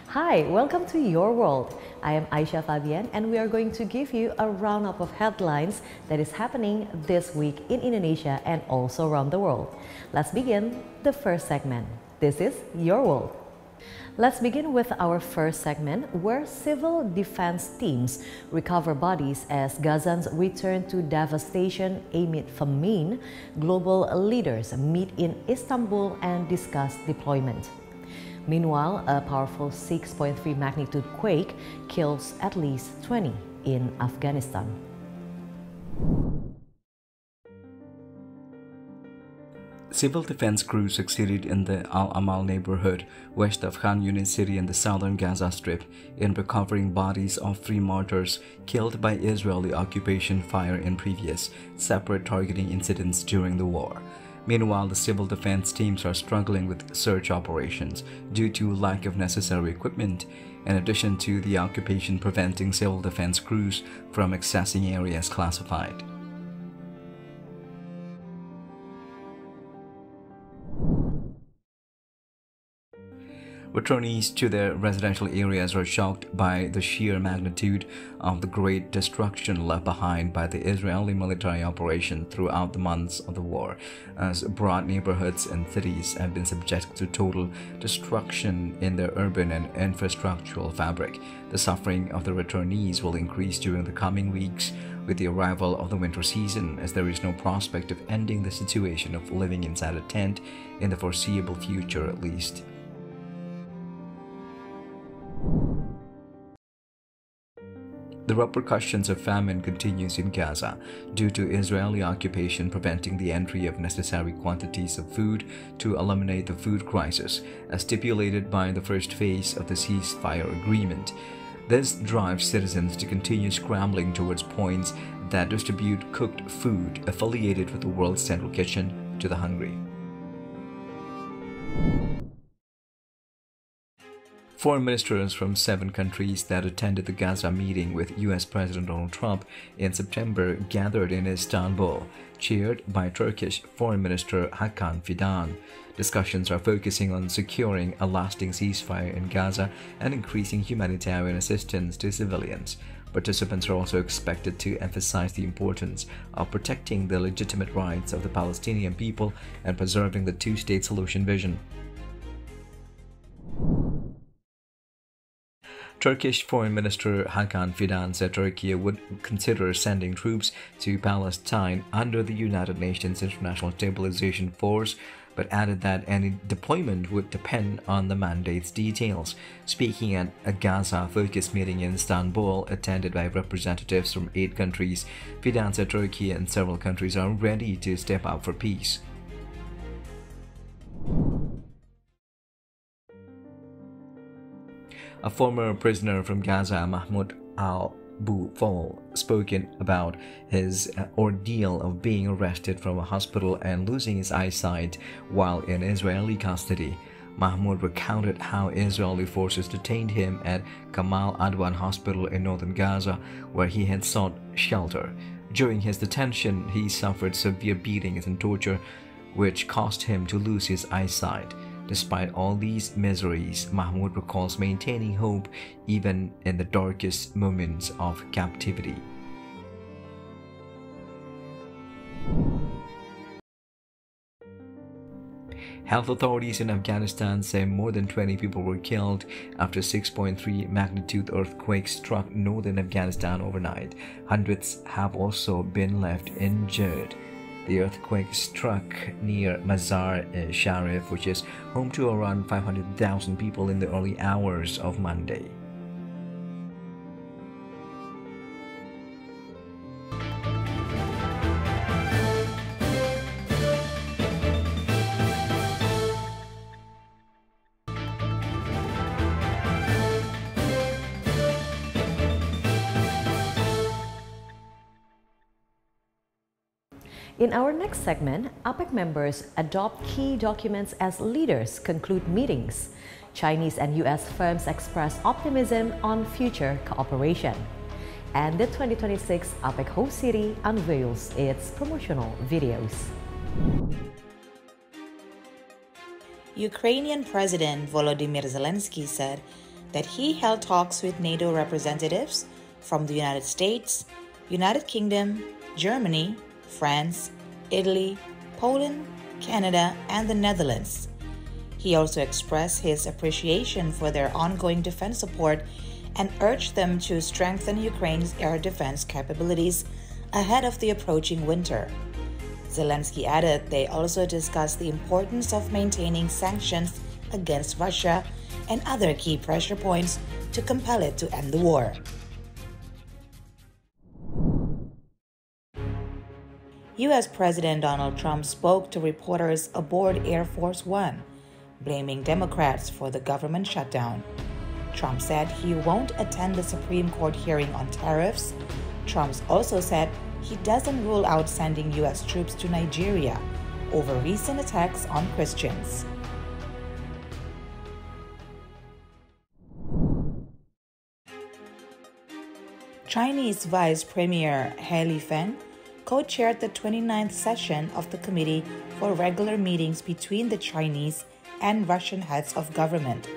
Hi, welcome to Your World. I am Aisha Fabian and we are going to give you a roundup of headlines that is happening this week in Indonesia and also around the world. Let's begin the first segment. This is Your World. Let's begin with our first segment where civil defense teams recover bodies as Gazans return to devastation amid famine. Global leaders meet in Istanbul and discuss deployment. Meanwhile, a powerful 6.3 magnitude quake kills at least 20 in Afghanistan. Civil defense crews succeeded in the Al Amal neighborhood west of Khan Yunis City in the southern Gaza Strip in recovering bodies of 3 martyrs killed by Israeli occupation fire in previous, separate targeting incidents during the war. Meanwhile, the civil defense teams are struggling with search operations due to lack of necessary equipment, in addition to the occupation preventing civil defense crews from accessing areas classified. Returnees to their residential areas are shocked by the sheer magnitude of the great destruction left behind by the Israeli military operation throughout the months of the war, as broad neighborhoods and cities have been subjected to total destruction in their urban and infrastructural fabric. The suffering of the returnees will increase during the coming weeks with the arrival of the winter season, as there is no prospect of ending the situation of living inside a tent in the foreseeable future at least. The repercussions of famine continues in Gaza due to Israeli occupation preventing the entry of necessary quantities of food to eliminate the food crisis, as stipulated by the first phase of the ceasefire agreement. This drives citizens to continue scrambling towards points that distribute cooked food affiliated with the World Central Kitchen to the hungry. Foreign ministers from 7 countries that attended the Gaza meeting with US President Donald Trump in September gathered in Istanbul, chaired by Turkish Foreign Minister Hakan Fidan. Discussions are focusing on securing a lasting ceasefire in Gaza and increasing humanitarian assistance to civilians. Participants are also expected to emphasize the importance of protecting the legitimate rights of the Palestinian people and preserving the two-state solution vision. Turkish Foreign Minister Hakan Fidan said Turkey would consider sending troops to Palestine under the United Nations International Stabilization Force, but added that any deployment would depend on the mandate's details. Speaking at a Gaza-focused meeting in Istanbul, attended by representatives from 8 countries, Fidan said Turkey and several countries are ready to step up for peace. A former prisoner from Gaza, Mahmoud al-Bufal, spoken about his ordeal of being arrested from a hospital and losing his eyesight while in Israeli custody. Mahmoud recounted how Israeli forces detained him at Kamal Adwan Hospital in northern Gaza, where he had sought shelter. During his detention, he suffered severe beatings and torture, which caused him to lose his eyesight. Despite all these miseries, Mahmoud recalls maintaining hope even in the darkest moments of captivity. Health authorities in Afghanistan say more than 20 people were killed after a 6.3 magnitude earthquake struck northern Afghanistan overnight. Hundreds have also been left injured. The earthquake struck near Mazar-e-Sharif, which is home to around 500,000 people in the early hours of Monday. In our next segment, APEC members adopt key documents as leaders conclude meetings. Chinese and US firms express optimism on future cooperation. And the 2026 APEC host city unveils its promotional videos. Ukrainian President Volodymyr Zelensky said that he held talks with NATO representatives from the United States, United Kingdom, Germany, France, Italy, Poland, Canada, and the Netherlands. He also expressed his appreciation for their ongoing defense support and urged them to strengthen Ukraine's air defense capabilities ahead of the approaching winter. Zelensky added they also discussed the importance of maintaining sanctions against Russia and other key pressure points to compel it to end the war. U.S. President Donald Trump spoke to reporters aboard Air Force One, blaming Democrats for the government shutdown. Trump said he won't attend the Supreme Court hearing on tariffs. Trump also said he doesn't rule out sending U.S. troops to Nigeria over recent attacks on Christians. Chinese Vice Premier He Lifeng co-chaired the 29th session of the Committee for Regular Meetings between the Chinese and Russian heads of government,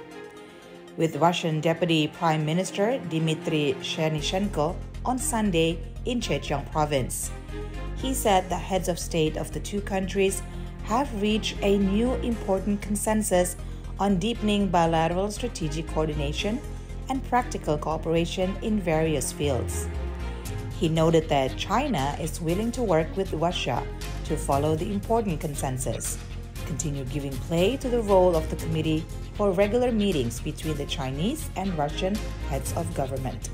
with Russian Deputy Prime Minister Dmitry Chernyshenko on Sunday in Zhejiang Province. He said the heads of state of the two countries have reached a new important consensus on deepening bilateral strategic coordination and practical cooperation in various fields. He noted that China is willing to work with Russia to follow the important consensus, continue giving play to the role of the Committee for Regular Meetings between the Chinese and Russian heads of government,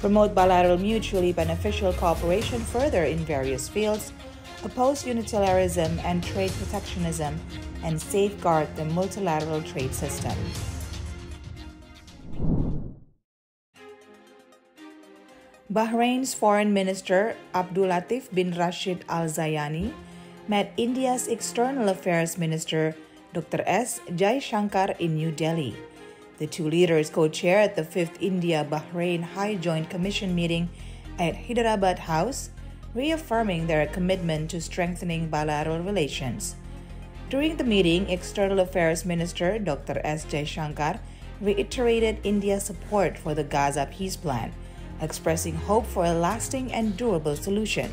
promote bilateral mutually beneficial cooperation further in various fields, oppose unilateralism and trade protectionism, and safeguard the multilateral trade system. Bahrain's Foreign Minister Abdulatif bin Rashid Al Zayani met India's External Affairs Minister Dr. S. Jaishankar in New Delhi. The two leaders co-chaired the 5th India-Bahrain High Joint Commission meeting at Hyderabad House, reaffirming their commitment to strengthening bilateral relations. During the meeting, External Affairs Minister Dr. S. Jaishankar reiterated India's support for the Gaza peace plan, expressing hope for a lasting and durable solution.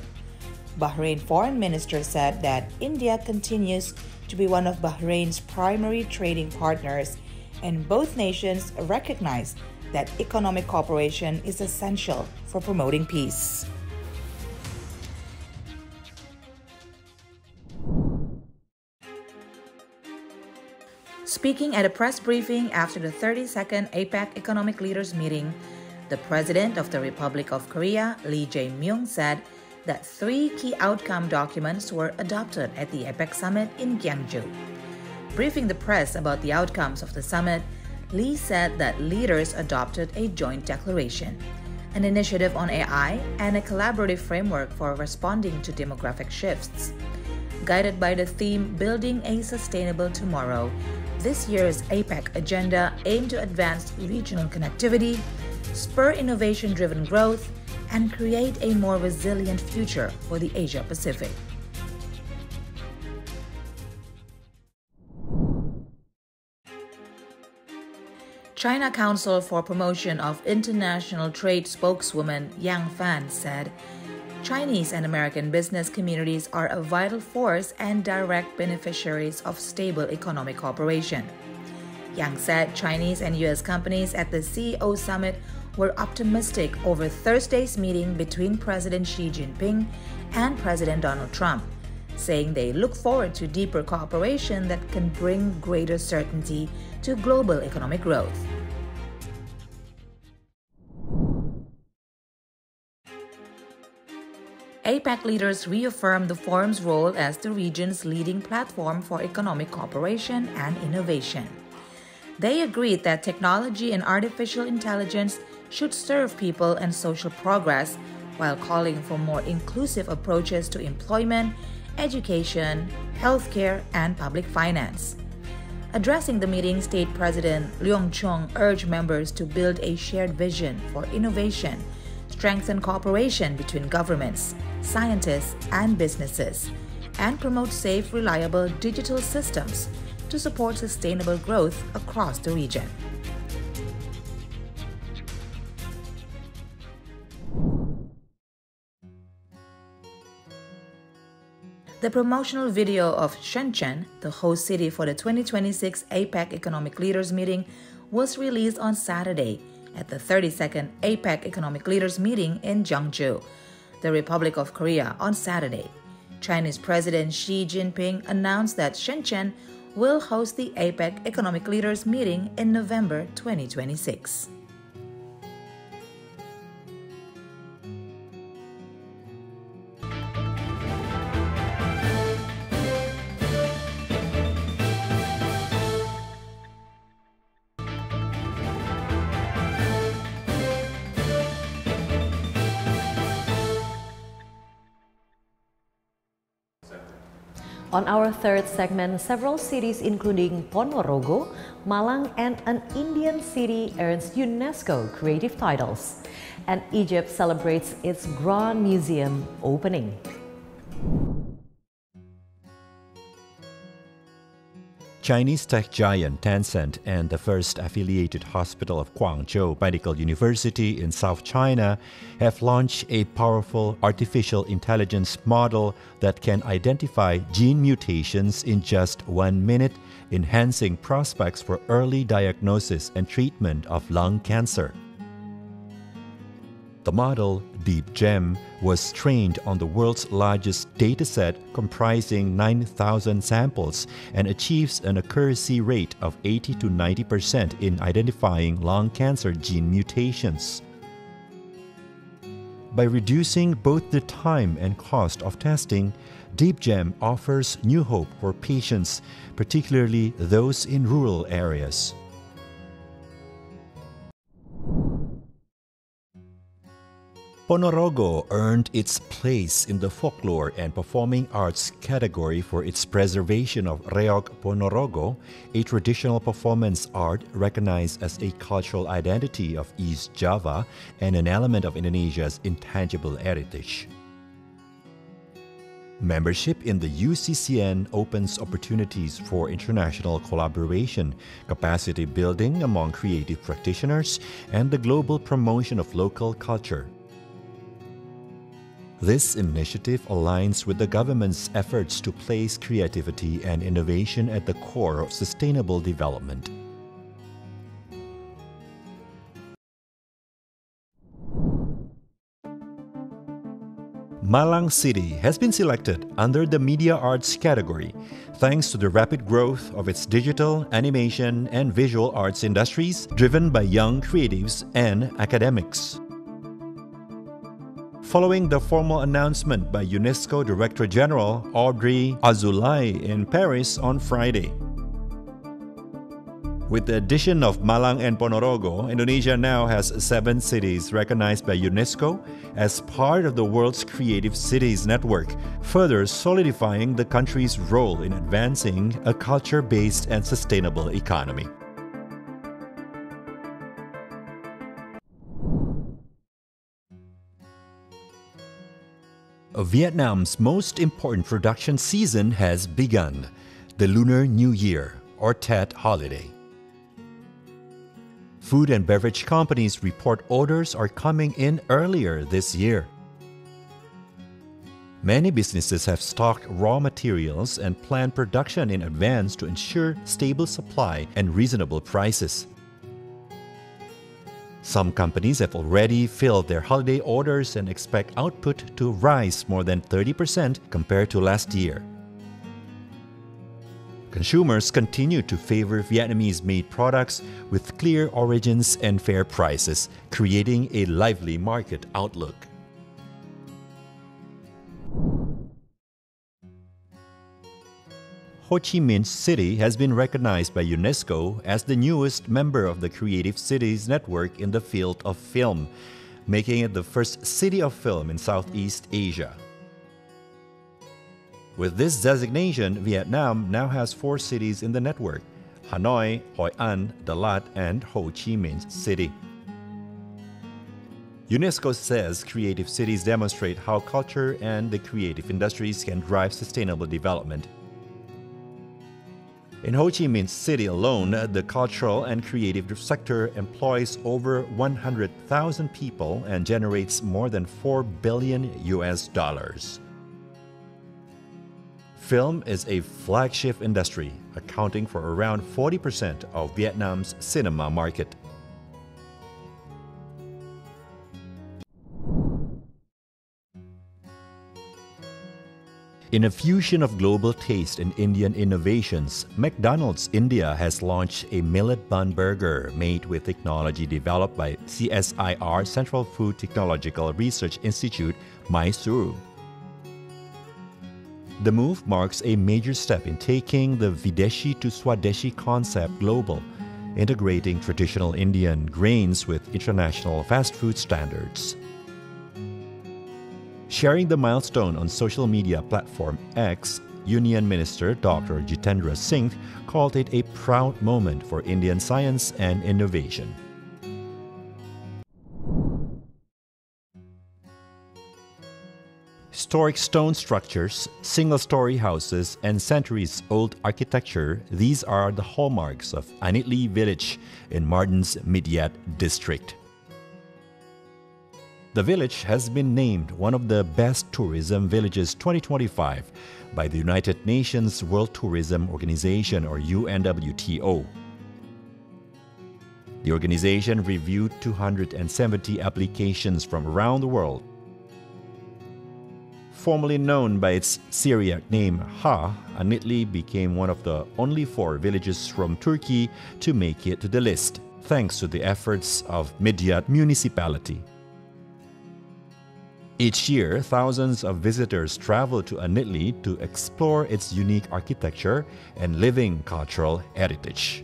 Bahrain Foreign Minister said that India continues to be one of Bahrain's primary trading partners, and both nations recognize that economic cooperation is essential for promoting peace. Speaking at a press briefing after the 32nd APEC Economic Leaders Meeting, the President of the Republic of Korea, Lee Jae-myung, said that 3 key outcome documents were adopted at the APEC Summit in Gwangju. Briefing the press about the outcomes of the summit, Lee said that leaders adopted a joint declaration, an initiative on AI, and a collaborative framework for responding to demographic shifts. Guided by the theme Building a Sustainable Tomorrow, this year's APEC agenda aimed to advance regional connectivity, spur innovation-driven growth, and create a more resilient future for the Asia-Pacific. China Council for Promotion of International Trade spokeswoman Yang Fan said, Chinese and American business communities are a vital force and direct beneficiaries of stable economic cooperation. Yang said Chinese and U.S. companies at the CEO Summit were optimistic over Thursday's meeting between President Xi Jinping and President Donald Trump, saying they look forward to deeper cooperation that can bring greater certainty to global economic growth. APEC leaders reaffirmed the forum's role as the region's leading platform for economic cooperation and innovation. They agreed that technology and artificial intelligence should serve people and social progress while calling for more inclusive approaches to employment, education, healthcare, and public finance. Addressing the meeting, State President Leung Chung urged members to build a shared vision for innovation, strengthen cooperation between governments, scientists, and businesses, and promote safe, reliable digital systems to support sustainable growth across the region. The promotional video of Shenzhen, the host city for the 2026 APEC Economic Leaders Meeting, was released on Saturday at the 32nd APEC Economic Leaders Meeting in Gwangju, the Republic of Korea, on Saturday. Chinese President Xi Jinping announced that Shenzhen will host the APEC Economic Leaders Meeting in November 2026. On our third segment, several cities including Ponorogo, Malang, and an Indian city earns UNESCO creative titles. And Egypt celebrates its Grand Museum opening. Chinese tech giant Tencent and the first affiliated hospital of Guangzhou Medical University in South China have launched a powerful artificial intelligence model that can identify gene mutations in just 1 minute, enhancing prospects for early diagnosis and treatment of lung cancer. The model, DeepGem, was trained on the world's largest dataset comprising 9,000 samples and achieves an accuracy rate of 80 to 90% in identifying lung cancer gene mutations. By reducing both the time and cost of testing, DeepGem offers new hope for patients, particularly those in rural areas. Ponorogo earned its place in the folklore and performing arts category for its preservation of Reog Ponorogo, a traditional performance art recognized as a cultural identity of East Java and an element of Indonesia's intangible heritage. Membership in the UCCN opens opportunities for international collaboration, capacity building among creative practitioners, and the global promotion of local culture. This initiative aligns with the government's efforts to place creativity and innovation at the core of sustainable development. Malang City has been selected under the Media Arts category thanks to the rapid growth of its digital, animation, and visual arts industries driven by young creatives and academics. Following the formal announcement by UNESCO Director General Audrey Azoulay in Paris on Friday. With the addition of Malang and Ponorogo, Indonesia now has 7 cities recognized by UNESCO as part of the world's Creative Cities Network, further solidifying the country's role in advancing a culture-based and sustainable economy. Vietnam's most important production season has begun, the Lunar New Year, or Tet holiday. Food and beverage companies report orders are coming in earlier this year. Many businesses have stocked raw materials and planned production in advance to ensure stable supply and reasonable prices. Some companies have already filled their holiday orders and expect output to rise more than 30% compared to last year. Consumers continue to favor Vietnamese-made products with clear origins and fair prices, creating a lively market outlook. Ho Chi Minh City has been recognized by UNESCO as the newest member of the Creative Cities Network in the field of film, making it the first city of film in Southeast Asia. With this designation, Vietnam now has 4 cities in the network: Hanoi, Hoi An, Dalat, and Ho Chi Minh City. UNESCO says creative cities demonstrate how culture and the creative industries can drive sustainable development. In Ho Chi Minh City alone, the cultural and creative sector employs over 100,000 people and generates more than $4 billion. Film is a flagship industry, accounting for around 40% of Vietnam's cinema market. In a fusion of global taste and Indian innovations, McDonald's India has launched a millet bun burger made with technology developed by CSIR Central Food Technological Research Institute, Mysuru. The move marks a major step in taking the Videshi to Swadeshi concept global, integrating traditional Indian grains with international fast food standards. Sharing the milestone on social media platform X, Union Minister Dr. Jitendra Singh called it a proud moment for Indian science and innovation. Historic stone structures, single-story houses, and centuries-old architecture, these are the hallmarks of Anitli village in Mardin's Midyat district. The village has been named one of the best tourism villages 2025 by the United Nations World Tourism Organization, or UNWTO. The organization reviewed 270 applications from around the world. Formerly known by its Syriac name Ha, Anitli became one of the only 4 villages from Turkey to make it to the list, thanks to the efforts of Midyat municipality. Each year, thousands of visitors travel to Anitli to explore its unique architecture and living cultural heritage.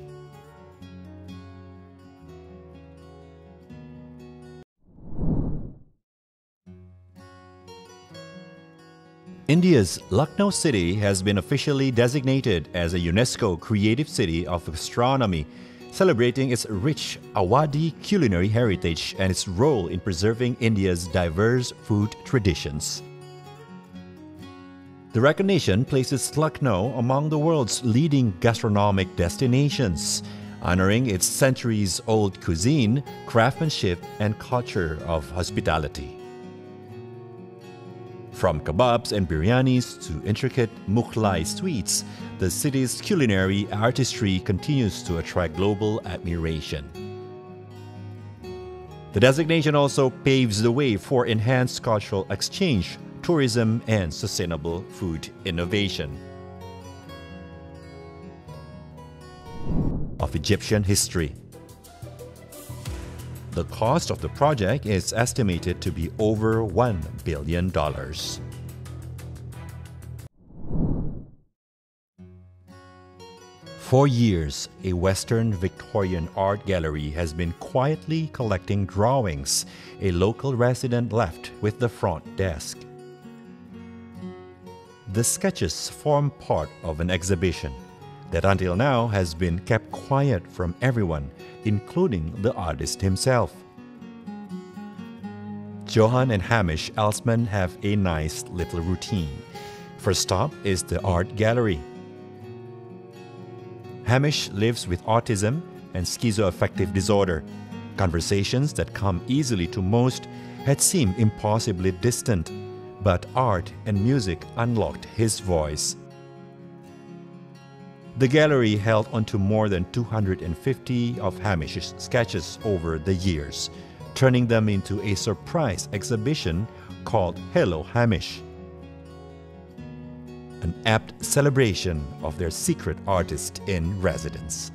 India's Lucknow city has been officially designated as a UNESCO Creative City of Gastronomy, celebrating its rich Awadhi culinary heritage and its role in preserving India's diverse food traditions. The recognition places Lucknow among the world's leading gastronomic destinations, honoring its centuries-old cuisine, craftsmanship, and culture of hospitality. From kebabs and biryanis to intricate Mughlai sweets, the city's culinary artistry continues to attract global admiration. The designation also paves the way for enhanced cultural exchange, tourism, and sustainable food innovation. Of Egyptian history. The cost of the project is estimated to be over $1 billion. For years, a Western Victorian art gallery has been quietly collecting drawings a local resident left with the front desk. The sketches form part of an exhibition that until now has been kept quiet from everyone, including the artist himself. Johan and Hamish Elsman have a nice little routine. First stop is the art gallery. Hamish lives with autism and schizoaffective disorder. Conversations that come easily to most had seemed impossibly distant, but art and music unlocked his voice. The gallery held onto more than 250 of Hamish's sketches over the years, turning them into a surprise exhibition called Hello Hamish, an apt celebration of their secret artist in residence.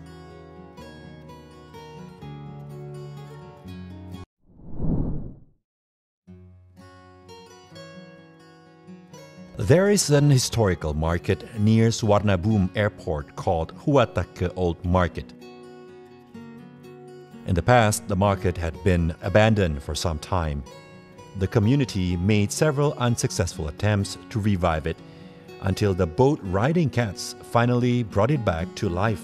There is an historical market near Suvarnabhumi Airport called Huatak Old Market. In the past, the market had been abandoned for some time. The community made several unsuccessful attempts to revive it until the boat-riding cats finally brought it back to life.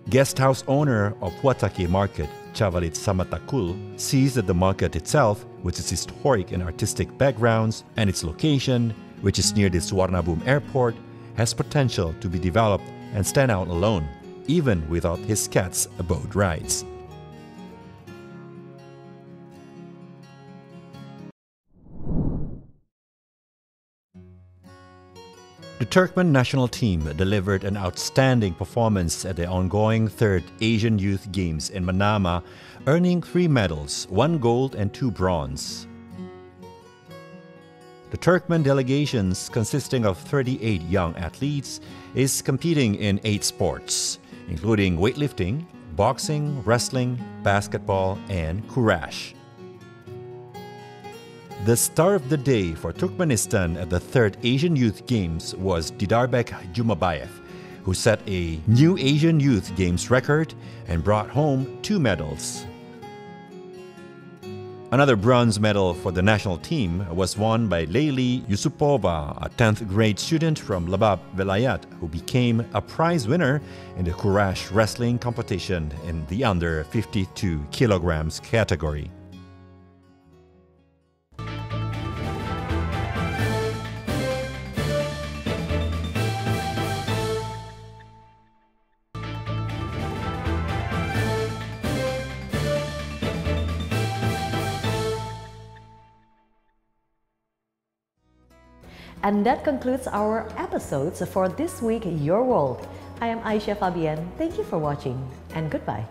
Guest house owner of Huatake Market, Chavalit Samatakul, sees that the market itself, with its historic and artistic backgrounds and its location, which is near the Suvarnabhumi Airport, has potential to be developed and stand out alone, even without his cat's boat rides. Turkmen national team delivered an outstanding performance at the ongoing 3rd Asian Youth Games in Manama, earning 3 medals, 1 gold and 2 bronze. The Turkmen delegations, consisting of 38 young athletes, is competing in 8 sports, including weightlifting, boxing, wrestling, basketball, and kurash. The star of the day for Turkmenistan at the 3rd Asian Youth Games was Didarbek Jumabayev, who set a new Asian Youth Games record and brought home 2 medals. Another bronze medal for the national team was won by Leyli Yusupova, a 10th grade student from Labab Velayat, who became a prize winner in the kurash wrestling competition in the under 52 kilograms category. And that concludes our episodes for This Week Your World. I am Aisha Fabian. Thank you for watching and goodbye.